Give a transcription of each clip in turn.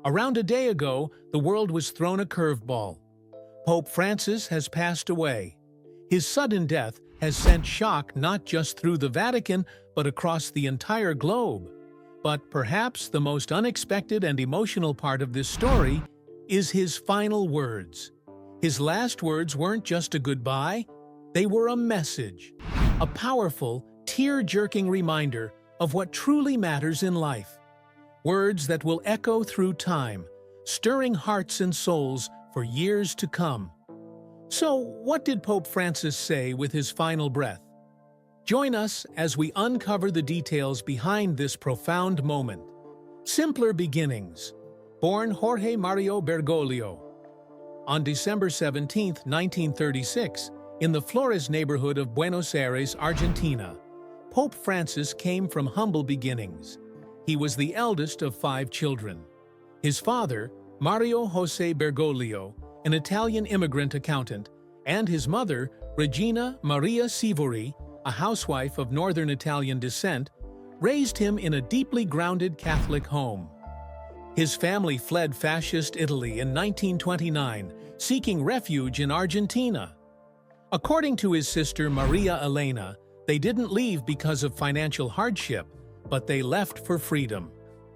Around a day ago, the world was thrown a curveball. Pope Francis has passed away. His sudden death has sent shock not just through the Vatican, but across the entire globe. But perhaps the most unexpected and emotional part of this story is his final words. His last words weren't just a goodbye, they were a message, a powerful, tear-jerking reminder of what truly matters in life. Words that will echo through time, stirring hearts and souls for years to come. So, what did Pope Francis say with his final breath? Join us as we uncover the details behind this profound moment. Simpler beginnings. Born Jorge Mario Bergoglio. On December 17, 1936, in the Flores neighborhood of Buenos Aires, Argentina, Pope Francis came from humble beginnings. He was the eldest of 5 children. His father, Mario José Bergoglio, an Italian immigrant accountant, and his mother, Regina Maria Sivori, a housewife of northern Italian descent, raised him in a deeply grounded Catholic home. His family fled fascist Italy in 1929, seeking refuge in Argentina. According to his sister Maria Elena, they didn't leave because of financial hardship, but they left for freedom.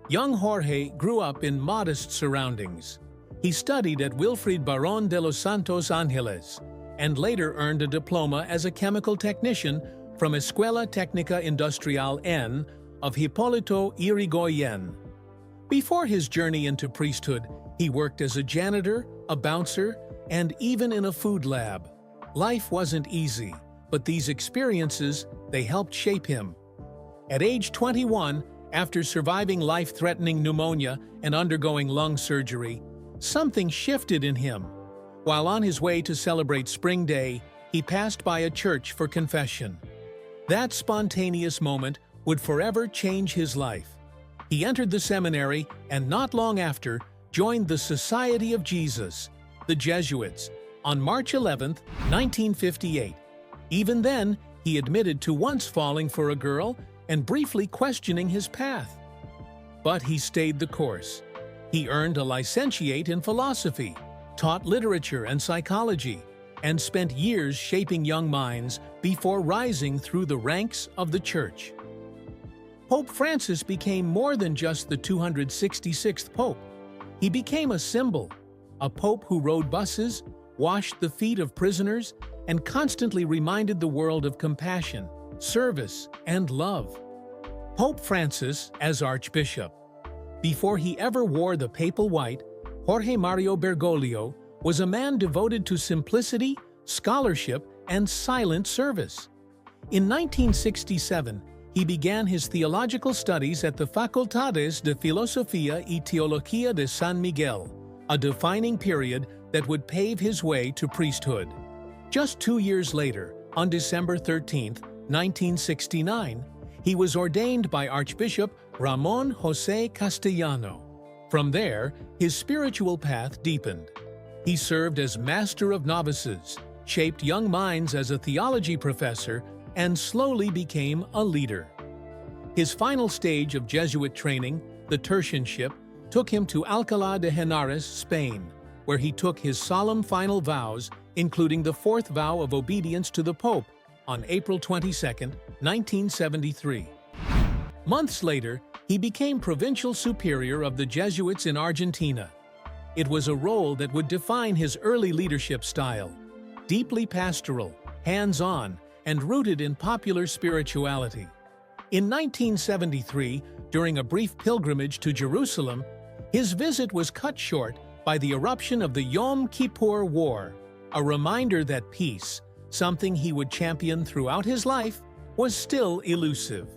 Young Jorge grew up in modest surroundings. He studied at Wilfrid Barón de los Santos Ángeles and later earned a diploma as a chemical technician from Escuela Técnica Industrial N of Hipólito Yrigoyen. Before his journey into priesthood, he worked as a janitor, a bouncer, and even in a food lab. Life wasn't easy, but these experiences, they helped shape him. At age 21, after surviving life-threatening pneumonia and undergoing lung surgery, something shifted in him. While on his way to celebrate Spring Day, he passed by a church for confession. That spontaneous moment would forever change his life. He entered the seminary and not long after joined the Society of Jesus, the Jesuits, on March 11, 1958. Even then, he admitted to once falling for a girl and briefly questioning his path. But he stayed the course. He earned a licentiate in philosophy, taught literature and psychology, and spent years shaping young minds before rising through the ranks of the Church. Pope Francis became more than just the 266th Pope. He became a symbol, a Pope who rode buses, washed the feet of prisoners, and constantly reminded the world of compassion, service, and love. Pope Francis as Archbishop. Before he ever wore the papal white, Jorge Mario Bergoglio was a man devoted to simplicity, scholarship, and silent service. In 1967, he began his theological studies at the Facultades de Filosofía y Teología de San Miguel, a defining period that would pave his way to priesthood. Just 2 years later, on December 13, 1969, he was ordained by Archbishop Ramón José Castellano. From there, his spiritual path deepened. He served as Master of Novices, shaped young minds as a theology professor, and slowly became a leader. His final stage of Jesuit training, the tertianship, took him to Alcalá de Henares, Spain, where he took his solemn final vows, including the 4th vow of obedience to the Pope, on April 22, 1973. Months later, he became provincial superior of the Jesuits in Argentina. It was a role that would define his early leadership style, deeply pastoral, hands-on, and rooted in popular spirituality. In 1973, during a brief pilgrimage to Jerusalem, his visit was cut short by the eruption of the Yom Kippur War, a reminder that peace, something he would champion throughout his life, was still elusive.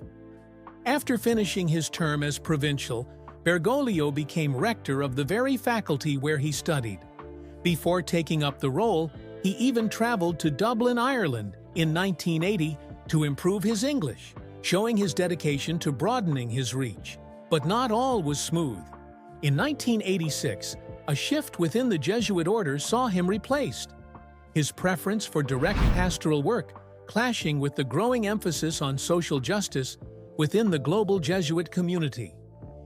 After finishing his term as provincial, Bergoglio became rector of the very faculty where he studied. Before taking up the role, he even traveled to Dublin, Ireland, in 1980 to improve his English, showing his dedication to broadening his reach. But not all was smooth. In 1986, a shift within the Jesuit order saw him replaced. His preference for direct pastoral work clashing with the growing emphasis on social justice within the global Jesuit community.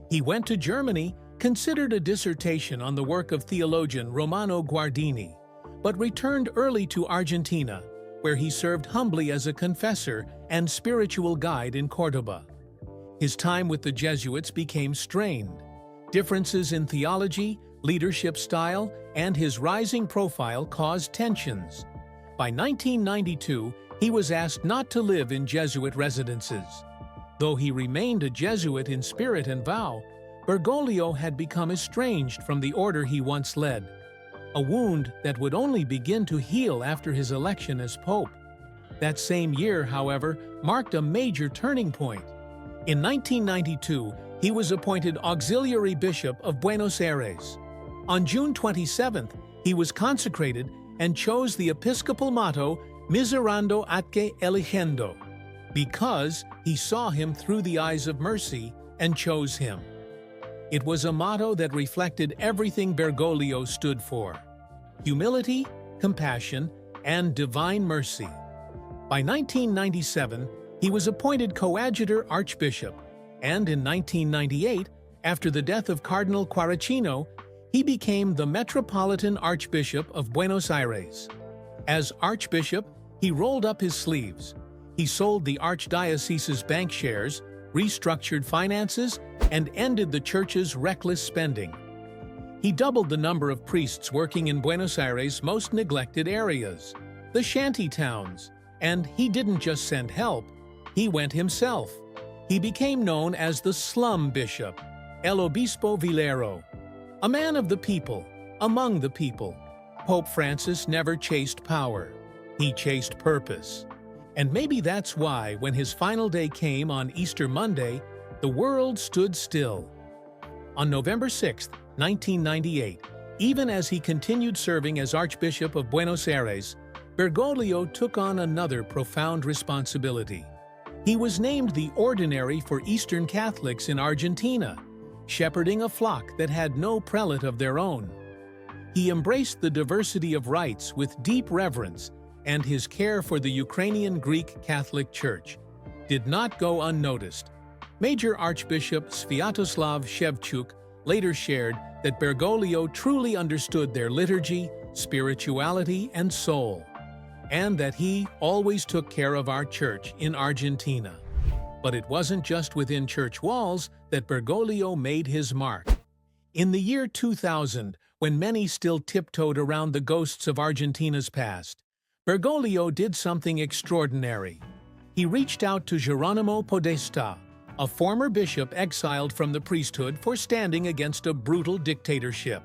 He went to Germany considered a dissertation on the work of theologian Romano Guardini, but returned early to Argentina, where he served humbly as a confessor and spiritual guide in Córdoba. His time with the Jesuits became strained. Differences in theology, leadership style, and his rising profile caused tensions. By 1992, he was asked not to live in Jesuit residences. Though he remained a Jesuit in spirit and vow, Bergoglio had become estranged from the order he once led, a wound that would only begin to heal after his election as Pope. That same year, however, marked a major turning point. In 1992, he was appointed Auxiliary Bishop of Buenos Aires. On June 27th, he was consecrated and chose the episcopal motto Miserando atque eligendo, because he saw him through the eyes of mercy and chose him. It was a motto that reflected everything Bergoglio stood for: humility, compassion, and divine mercy. By 1997, he was appointed Coadjutor Archbishop, and in 1998, after the death of Cardinal Quaracino, he became the Metropolitan Archbishop of Buenos Aires. As Archbishop, he rolled up his sleeves. He sold the archdiocese's bank shares, restructured finances, and ended the church's reckless spending. He doubled the number of priests working in Buenos Aires' most neglected areas, the shanty towns, and he didn't just send help, he went himself. He became known as the Slum Bishop, El Obispo Villero, a man of the people, among the people. Pope Francis never chased power. He chased purpose. And maybe that's why, when his final day came on Easter Monday, the world stood still. On November 6, 1998, even as he continued serving as Archbishop of Buenos Aires, Bergoglio took on another profound responsibility. He was named the Ordinary for Eastern Catholics in Argentina, shepherding a flock that had no prelate of their own. He embraced the diversity of rites with deep reverence, and his care for the Ukrainian Greek Catholic Church did not go unnoticed. Major Archbishop Sviatoslav Shevchuk later shared that Bergoglio truly understood their liturgy, spirituality, and soul, and that he always took care of our church in Argentina. But it wasn't just within church walls that Bergoglio made his mark. In the year 2000, when many still tiptoed around the ghosts of Argentina's past, Bergoglio did something extraordinary. He reached out to Geronimo Podesta, a former bishop exiled from the priesthood for standing against a brutal dictatorship.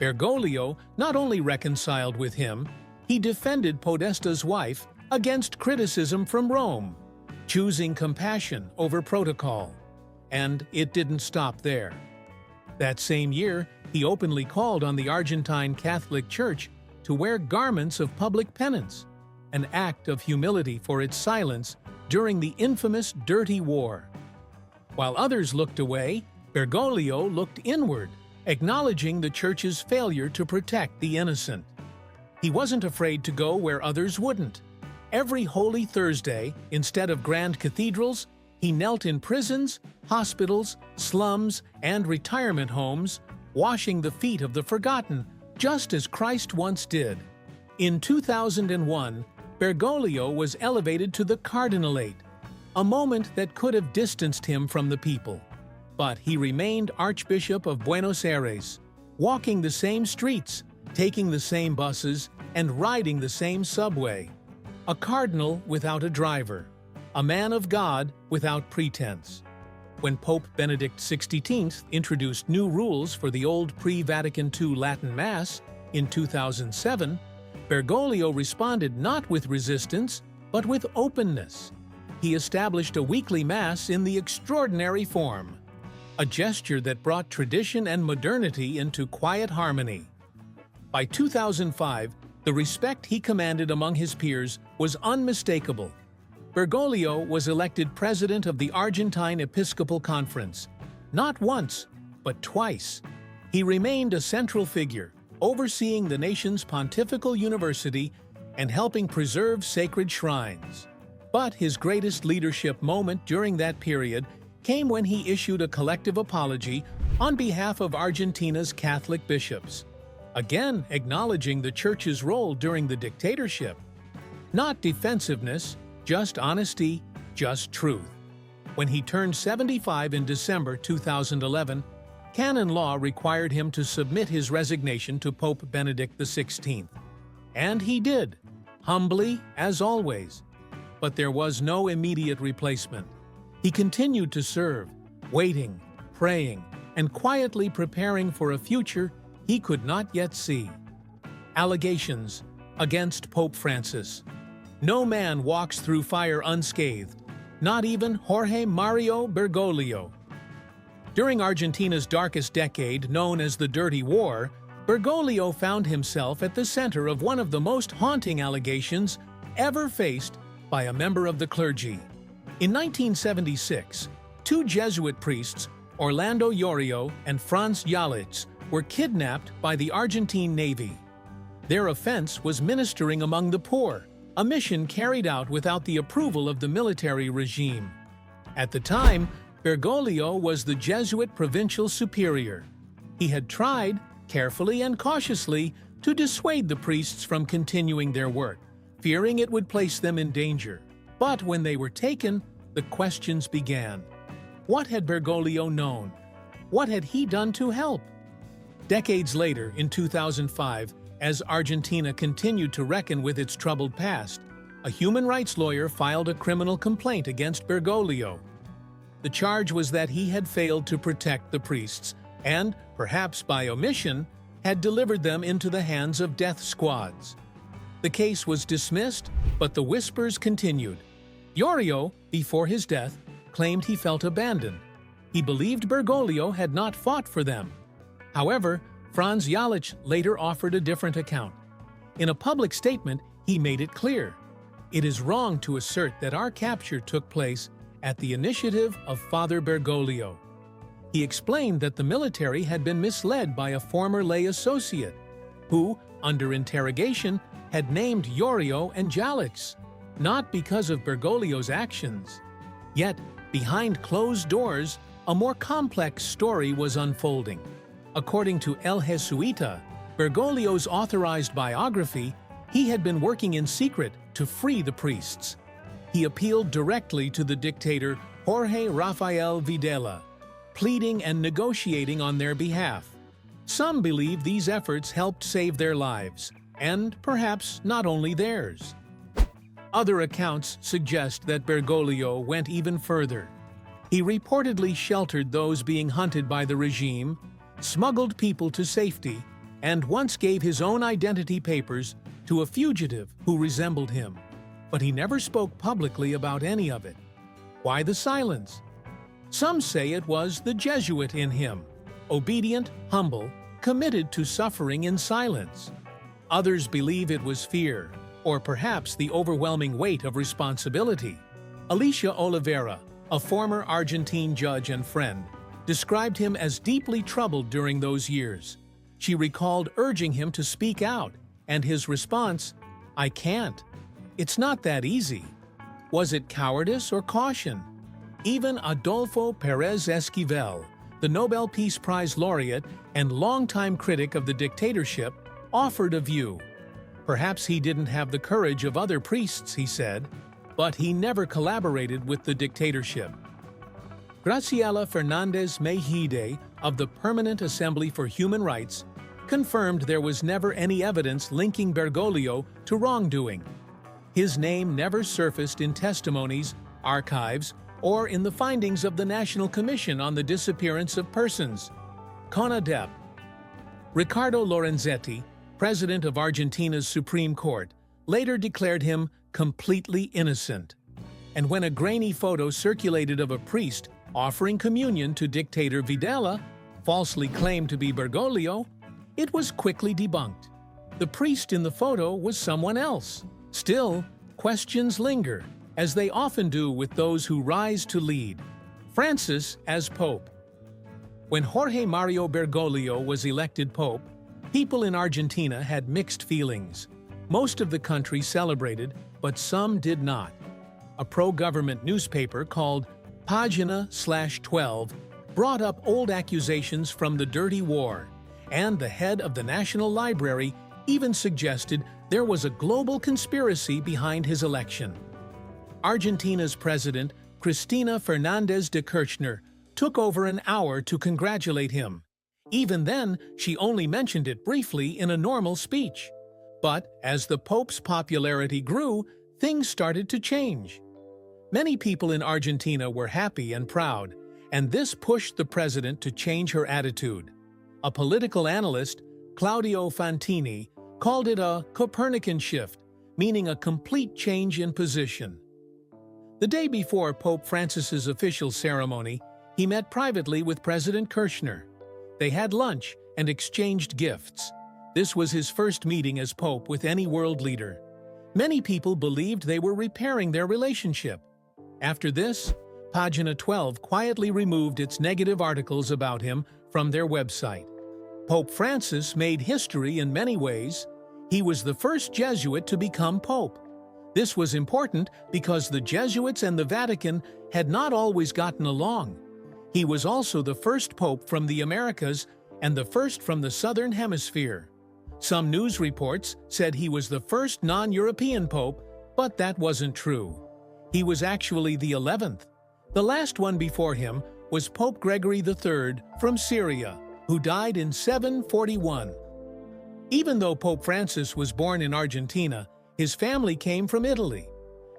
Bergoglio not only reconciled with him, he defended Podesta's wife against criticism from Rome, choosing compassion over protocol. And it didn't stop there. That same year, he openly called on the Argentine Catholic Church to wear garments of public penance, an act of humility for its silence during the infamous Dirty War. While others looked away, Bergoglio looked inward, acknowledging the Church's failure to protect the innocent. He wasn't afraid to go where others wouldn't. Every Holy Thursday, instead of grand cathedrals, he knelt in prisons, hospitals, slums, and retirement homes, washing the feet of the forgotten, just as Christ once did. In 2001, Bergoglio was elevated to the cardinalate, a moment that could have distanced him from the people. But he remained Archbishop of Buenos Aires, walking the same streets, taking the same buses, and riding the same subway. A cardinal without a driver, a man of God without pretense. When Pope Benedict XVI introduced new rules for the old pre-Vatican II Latin Mass in 2007, Bergoglio responded not with resistance, but with openness. He established a weekly Mass in the extraordinary form, a gesture that brought tradition and modernity into quiet harmony. By 2005, the respect he commanded among his peers was unmistakable. Bergoglio was elected president of the Argentine Episcopal Conference, not once, but twice. He remained a central figure, overseeing the nation's pontifical university and helping preserve sacred shrines. But his greatest leadership moment during that period came when he issued a collective apology on behalf of Argentina's Catholic bishops, again acknowledging the Church's role during the dictatorship. Not defensiveness, just honesty, just truth. When he turned 75 in December 2011, canon law required him to submit his resignation to Pope Benedict XVI. And he did, humbly as always. But there was no immediate replacement. He continued to serve, waiting, praying, and quietly preparing for a future he could not yet see. Allegations against Pope Francis. No man walks through fire unscathed, not even Jorge Mario Bergoglio. During Argentina's darkest decade, known as the Dirty War, Bergoglio found himself at the center of one of the most haunting allegations ever faced by a member of the clergy. In 1976, two Jesuit priests, Orlando Yorio and Franz Jalitsch, were kidnapped by the Argentine Navy. Their offense was ministering among the poor, a mission carried out without the approval of the military regime. At the time, Bergoglio was the Jesuit provincial superior. He had tried, carefully and cautiously, to dissuade the priests from continuing their work, fearing it would place them in danger. But when they were taken, the questions began. What had Bergoglio known? What had he done to help? Decades later, in 2005, as Argentina continued to reckon with its troubled past, a human rights lawyer filed a criminal complaint against Bergoglio. The charge was that he had failed to protect the priests and, perhaps by omission, had delivered them into the hands of death squads. The case was dismissed, but the whispers continued. Yorio, before his death, claimed he felt abandoned. He believed Bergoglio had not fought for them. However, Franz Jalitsch later offered a different account. In a public statement, he made it clear, "It is wrong to assert that our capture took place at the initiative of Father Bergoglio." He explained that the military had been misled by a former lay associate, who, under interrogation, had named Yorio and Jalitsch, not because of Bergoglio's actions. Yet, behind closed doors, a more complex story was unfolding. According to El Jesuita, Bergoglio's authorized biography, he had been working in secret to free the priests. He appealed directly to the dictator Jorge Rafael Videla, pleading and negotiating on their behalf. Some believe these efforts helped save their lives, and perhaps not only theirs. Other accounts suggest that Bergoglio went even further. He reportedly sheltered those being hunted by the regime, smuggled people to safety, and once gave his own identity papers to a fugitive who resembled him. But he never spoke publicly about any of it. Why the silence? Some say it was the Jesuit in him, obedient, humble, committed to suffering in silence. Others believe it was fear, or perhaps the overwhelming weight of responsibility. Alicia Oliveira, a former Argentine judge and friend, described him as deeply troubled during those years. She recalled urging him to speak out, and his response, "I can't. It's not that easy." Was it cowardice or caution? Even Adolfo Pérez Esquivel, the Nobel Peace Prize laureate and longtime critic of the dictatorship, offered a view. Perhaps he didn't have the courage of other priests, he said, but he never collaborated with the dictatorship. Graciela Fernandez Mejide of the Permanent Assembly for Human Rights confirmed there was never any evidence linking Bergoglio to wrongdoing. His name never surfaced in testimonies, archives, or in the findings of the National Commission on the Disappearance of Persons, CONADEP. Ricardo Lorenzetti, president of Argentina's Supreme Court, later declared him completely innocent. And when a grainy photo circulated of a priest offering communion to dictator Videla, falsely claimed to be Bergoglio, it was quickly debunked. The priest in the photo was someone else. Still, questions linger, as they often do with those who rise to lead. Francis as Pope. When Jorge Mario Bergoglio was elected Pope, people in Argentina had mixed feelings. Most of the country celebrated, but some did not. A pro-government newspaper called Pagina/12 brought up old accusations from the Dirty War, and the head of the National Library even suggested there was a global conspiracy behind his election. Argentina's president, Cristina Fernández de Kirchner, took over an hour to congratulate him. Even then, she only mentioned it briefly in a normal speech. But as the Pope's popularity grew, things started to change. Many people in Argentina were happy and proud, and this pushed the president to change her attitude. A political analyst, Claudio Fantini, called it a Copernican shift, meaning a complete change in position. The day before Pope Francis's official ceremony, he met privately with President Kirchner. They had lunch and exchanged gifts. This was his first meeting as Pope with any world leader. Many people believed they were repairing their relationship. After this, Pagina 12 quietly removed its negative articles about him from their website. Pope Francis made history in many ways. He was the first Jesuit to become Pope. This was important because the Jesuits and the Vatican had not always gotten along. He was also the first Pope from the Americas and the first from the Southern Hemisphere. Some news reports said he was the first non-European Pope, but that wasn't true. He was actually the 11th. The last one before him was Pope Gregory III from Syria, who died in 741. Even though Pope Francis was born in Argentina, his family came from Italy.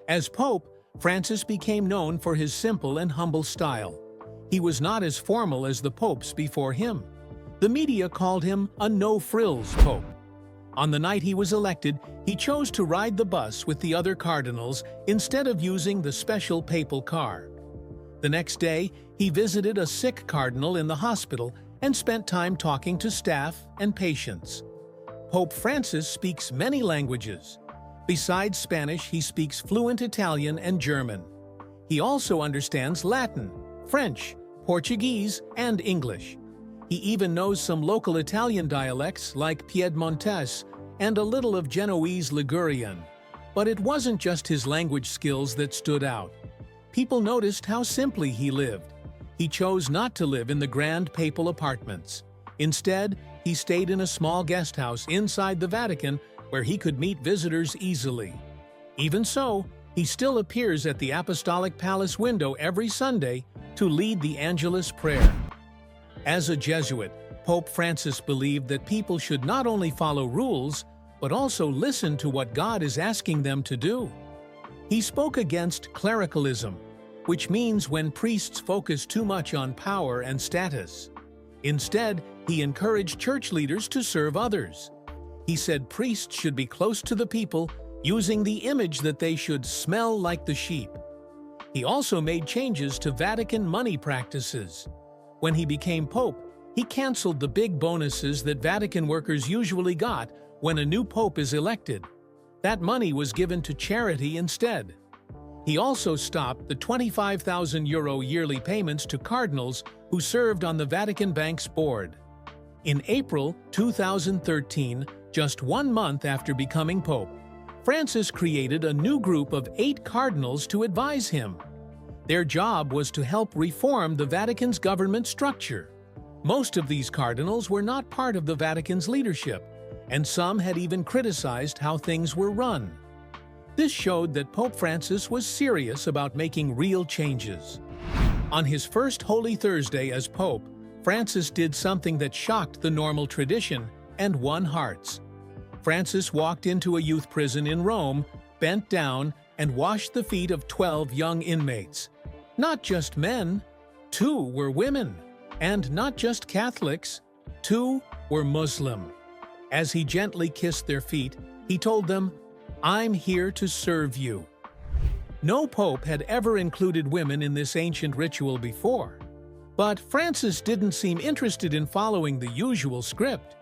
As Pope, Francis became known for his simple and humble style. He was not as formal as the popes before him. The media called him a no-frills Pope. On the night he was elected, he chose to ride the bus with the other cardinals instead of using the special papal car. The next day, he visited a sick cardinal in the hospital and spent time talking to staff and patients. Pope Francis speaks many languages. Besides Spanish, he speaks fluent Italian and German. He also understands Latin, French, Portuguese, and English. He even knows some local Italian dialects like Piedmontese and a little of Genoese Ligurian. But it wasn't just his language skills that stood out. People noticed how simply he lived. He chose not to live in the grand papal apartments. Instead, he stayed in a small guest house inside the Vatican where he could meet visitors easily. Even so, he still appears at the Apostolic Palace window every Sunday to lead the Angelus prayer. As a Jesuit, Pope Francis believed that people should not only follow rules, but also listen to what God is asking them to do. He spoke against clericalism, which means when priests focus too much on power and status. Instead, he encouraged church leaders to serve others. He said priests should be close to the people, using the image that they should smell like the sheep. He also made changes to Vatican money practices. When he became Pope, he canceled the big bonuses that Vatican workers usually got when a new Pope is elected. That money was given to charity instead. He also stopped the €25,000 yearly payments to cardinals who served on the Vatican Bank's board. In April 2013, just 1 month after becoming Pope, Francis created a new group of 8 cardinals to advise him. Their job was to help reform the Vatican's government structure. Most of these cardinals were not part of the Vatican's leadership, and some had even criticized how things were run. This showed that Pope Francis was serious about making real changes. On his first Holy Thursday as Pope, Francis did something that shocked the normal tradition and won hearts. Francis walked into a youth prison in Rome, bent down, and washed the feet of 12 young inmates. Not just men, 2 were women. And not just Catholics, 2 were Muslim. As he gently kissed their feet, he told them, "I'm here to serve you." No pope had ever included women in this ancient ritual before. But Francis didn't seem interested in following the usual script.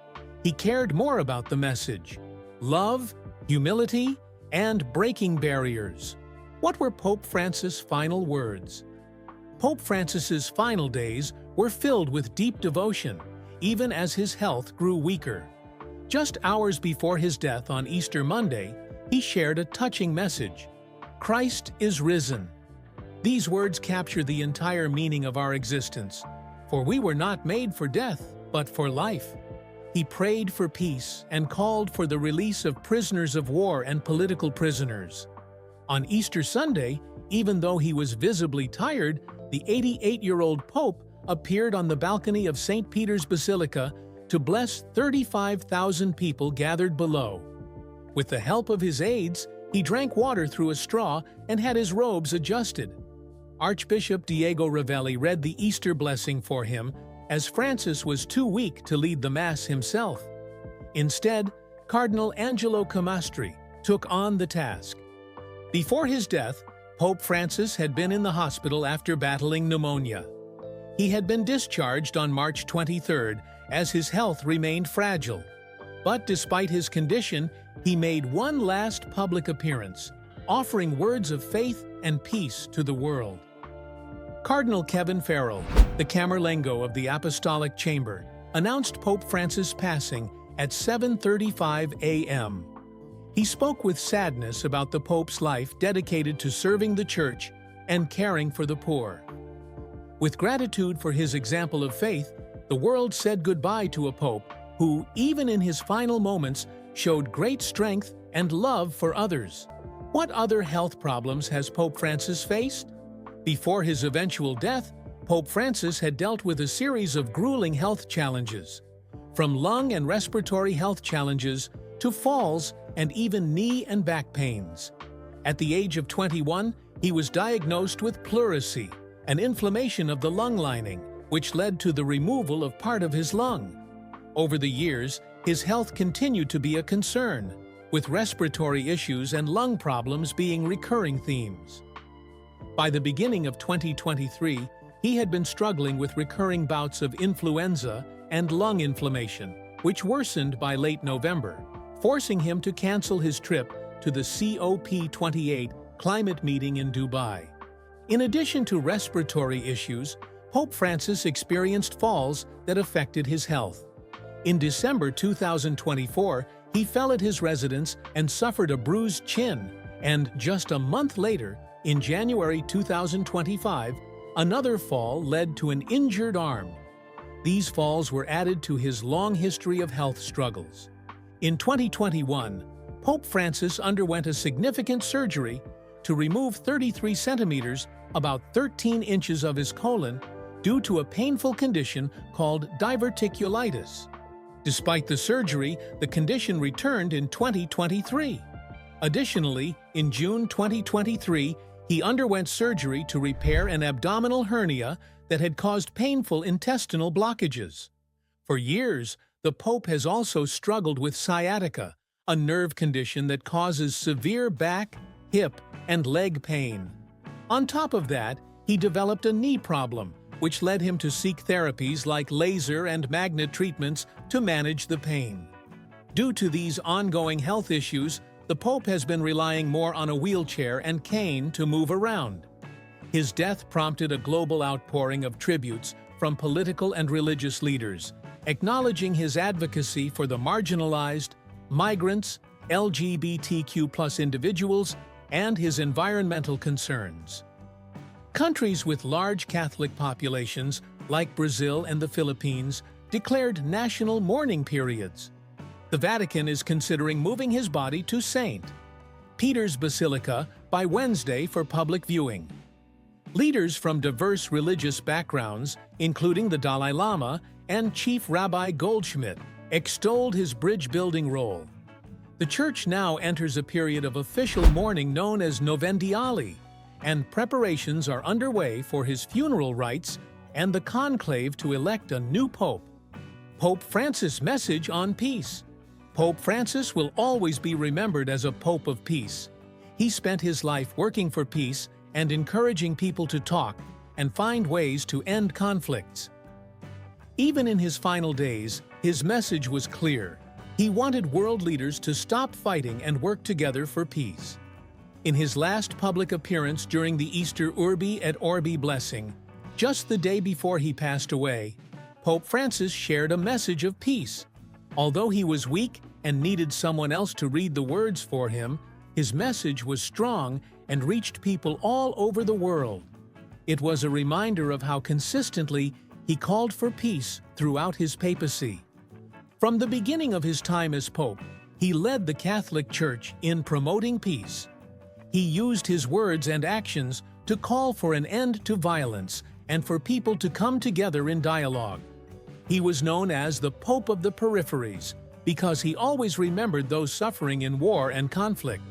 He cared more about the message: love, humility, and breaking barriers. What were Pope Francis' final words? Pope Francis's final days were filled with deep devotion, even as his health grew weaker. Just hours before his death on Easter Monday, he shared a touching message: "Christ is risen." These words capture the entire meaning of our existence. For we were not made for death, but for life. He prayed for peace and called for the release of prisoners of war and political prisoners. On Easter Sunday, even though he was visibly tired, the 88-year-old Pope appeared on the balcony of St. Peter's Basilica to bless 35,000 people gathered below. With the help of his aides, he drank water through a straw and had his robes adjusted. Archbishop Diego Ravelli read the Easter blessing for him, as Francis was too weak to lead the Mass himself. Instead, Cardinal Angelo Camastri took on the task. Before his death, Pope Francis had been in the hospital after battling pneumonia. He had been discharged on March 23rd as his health remained fragile. But despite his condition, he made one last public appearance, offering words of faith and peace to the world. Cardinal Kevin Farrell, the Camerlengo of the Apostolic Chamber, announced Pope Francis' passing at 7:35 a.m. He spoke with sadness about the Pope's life dedicated to serving the Church and caring for the poor. With gratitude for his example of faith, the world said goodbye to a Pope who, even in his final moments, showed great strength and love for others. What other health problems has Pope Francis faced? Before his eventual death, Pope Francis had dealt with a series of grueling health challenges, from lung and respiratory health challenges to falls and even knee and back pains. At the age of 21, he was diagnosed with pleurisy, an inflammation of the lung lining, which led to the removal of part of his lung. Over the years, his health continued to be a concern, with respiratory issues and lung problems being recurring themes. By the beginning of 2023, he had been struggling with recurring bouts of influenza and lung inflammation, which worsened by late November, forcing him to cancel his trip to the COP28 climate meeting in Dubai. In addition to respiratory issues, Pope Francis experienced falls that affected his health. In December 2024, he fell at his residence and suffered a bruised chin, and just a month later, in January 2025, another fall led to an injured arm. These falls were added to his long history of health struggles. In 2021, Pope Francis underwent a significant surgery to remove 33 centimeters, about 13 inches of his colon, due to a painful condition called diverticulitis. Despite the surgery, the condition returned in 2023. Additionally, in June 2023, he underwent surgery to repair an abdominal hernia that had caused painful intestinal blockages. For years, the Pope has also struggled with sciatica, a nerve condition that causes severe back, hip, and leg pain. On top of that, he developed a knee problem, which led him to seek therapies like laser and magnet treatments to manage the pain. Due to these ongoing health issues, the Pope has been relying more on a wheelchair and cane to move around. His death prompted a global outpouring of tributes from political and religious leaders, acknowledging his advocacy for the marginalized, migrants, LGBTQ+ individuals, and his environmental concerns. Countries with large Catholic populations, like Brazil and the Philippines, declared national mourning periods. The Vatican is considering moving his body to St. Peter's Basilica by Wednesday for public viewing. Leaders from diverse religious backgrounds, including the Dalai Lama and Chief Rabbi Goldschmidt, extolled his bridge-building role. The Church now enters a period of official mourning known as Novendiali, and preparations are underway for his funeral rites and the conclave to elect a new pope. Pope Francis' message on peace. Pope Francis will always be remembered as a Pope of peace. He spent his life working for peace and encouraging people to talk and find ways to end conflicts. Even in his final days, his message was clear. He wanted world leaders to stop fighting and work together for peace. In his last public appearance during the Easter Urbi et Orbi blessing, just the day before he passed away, Pope Francis shared a message of peace. Although he was weak and needed someone else to read the words for him, his message was strong and reached people all over the world. It was a reminder of how consistently he called for peace throughout his papacy. From the beginning of his time as Pope, he led the Catholic Church in promoting peace. He used his words and actions to call for an end to violence and for people to come together in dialogue. He was known as the Pope of the Peripheries because he always remembered those suffering in war and conflict,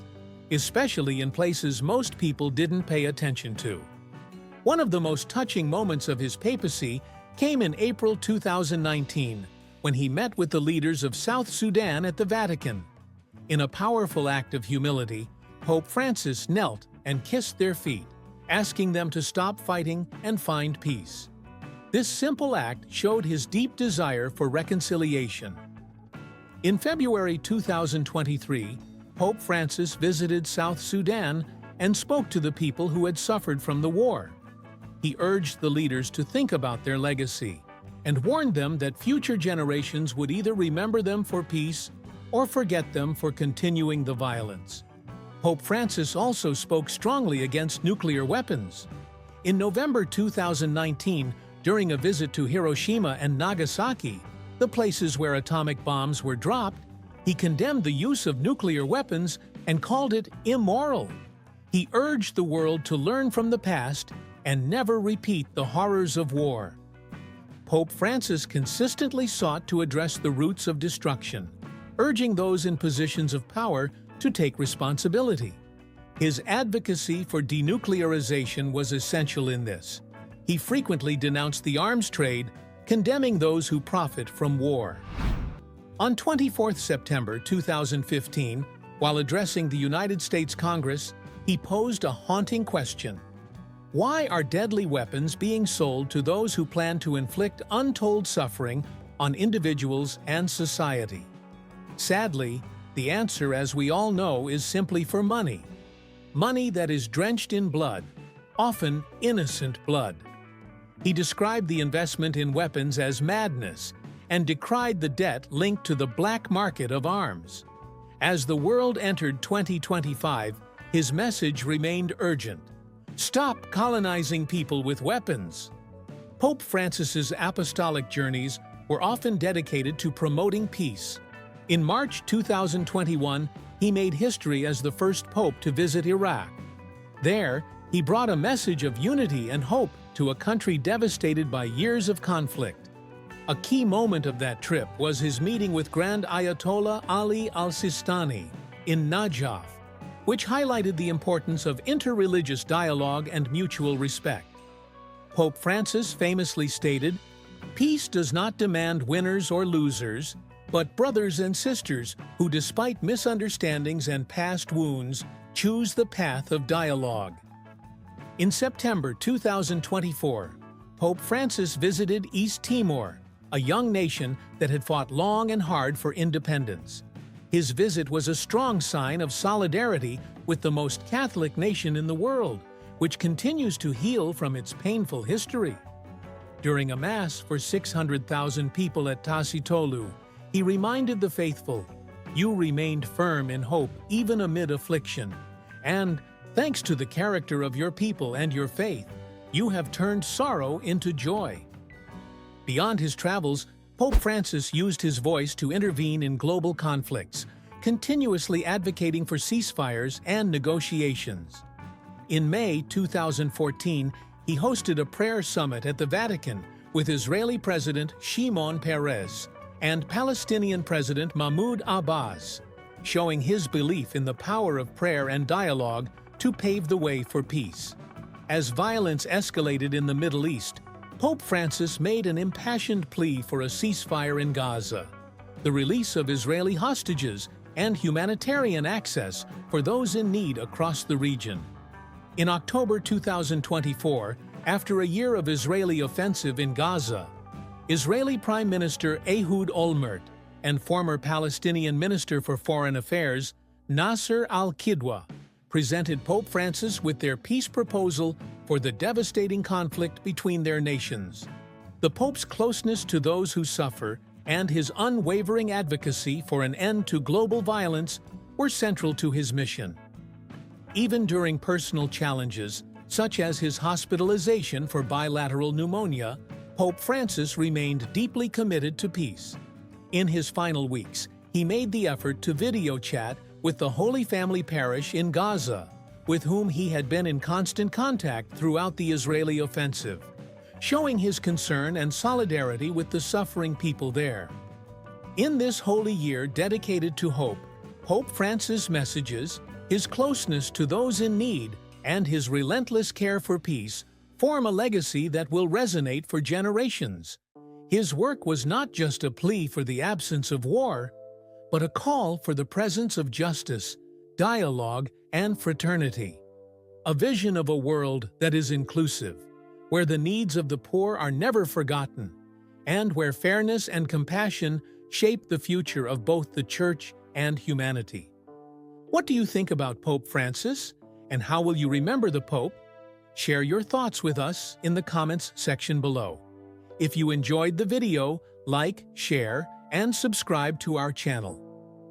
especially in places most people didn't pay attention to. One of the most touching moments of his papacy came in April 2019, when he met with the leaders of South Sudan at the Vatican. In a powerful act of humility, Pope Francis knelt and kissed their feet, asking them to stop fighting and find peace. This simple act showed his deep desire for reconciliation. In February 2023, Pope Francis visited South Sudan and spoke to the people who had suffered from the war. He urged the leaders to think about their legacy and warned them that future generations would either remember them for peace or forget them for continuing the violence. Pope Francis also spoke strongly against nuclear weapons. In November 2019, during a visit to Hiroshima and Nagasaki, the places where atomic bombs were dropped, he condemned the use of nuclear weapons and called it immoral. He urged the world to learn from the past and never repeat the horrors of war. Pope Francis consistently sought to address the roots of destruction, urging those in positions of power to take responsibility. His advocacy for denuclearization was essential in this. He frequently denounced the arms trade, condemning those who profit from war. On 24 September 2015, while addressing the United States Congress, he posed a haunting question. Why are deadly weapons being sold to those who plan to inflict untold suffering on individuals and society? Sadly, the answer, as we all know, is simply for money. Money that is drenched in blood, often innocent blood. He described the investment in weapons as madness and decried the debt linked to the black market of arms. As the world entered 2025, his message remained urgent. Stop colonizing people with weapons. Pope Francis's apostolic journeys were often dedicated to promoting peace. In March 2021, he made history as the first pope to visit Iraq. There, he brought a message of unity and hope to a country devastated by years of conflict. A key moment of that trip was his meeting with Grand Ayatollah Ali al-Sistani in Najaf, which highlighted the importance of interreligious dialogue and mutual respect. Pope Francis famously stated, "Peace does not demand winners or losers, but brothers and sisters who, despite misunderstandings and past wounds, choose the path of dialogue." In September 2024, Pope Francis visited East Timor, a young nation that had fought long and hard for independence. His visit was a strong sign of solidarity with the most Catholic nation in the world, which continues to heal from its painful history. During a Mass for 600,000 people at Tasitolu, he reminded the faithful, "You remained firm in hope even amid affliction, and, thanks to the character of your people and your faith, you have turned sorrow into joy." Beyond his travels, Pope Francis used his voice to intervene in global conflicts, continuously advocating for ceasefires and negotiations. In May 2014, he hosted a prayer summit at the Vatican with Israeli President Shimon Peres and Palestinian President Mahmoud Abbas, showing his belief in the power of prayer and dialogue to pave the way for peace. As violence escalated in the Middle East, Pope Francis made an impassioned plea for a ceasefire in Gaza, the release of Israeli hostages, and humanitarian access for those in need across the region. In October 2024, after a year of Israeli offensive in Gaza, Israeli Prime Minister Ehud Olmert and former Palestinian Minister for Foreign Affairs Nasser al-Kidwa presented Pope Francis with their peace proposal for the devastating conflict between their nations. The Pope's closeness to those who suffer and his unwavering advocacy for an end to global violence were central to his mission. Even during personal challenges, such as his hospitalization for bilateral pneumonia, Pope Francis remained deeply committed to peace. In his final weeks, he made the effort to video chat with the Holy Family Parish in Gaza, with whom he had been in constant contact throughout the Israeli offensive, showing his concern and solidarity with the suffering people there. In this holy year dedicated to hope, Pope Francis' messages, his closeness to those in need, and his relentless care for peace form a legacy that will resonate for generations. His work was not just a plea for the absence of war, but a call for the presence of justice, dialogue, and fraternity. A vision of a world that is inclusive, where the needs of the poor are never forgotten, and where fairness and compassion shape the future of both the Church and humanity. What do you think about Pope Francis, and how will you remember the Pope? Share your thoughts with us in the comments section below. If you enjoyed the video, like, share, and subscribe to our channel.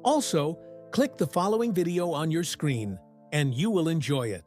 Also, click the following video on your screen, and you will enjoy it.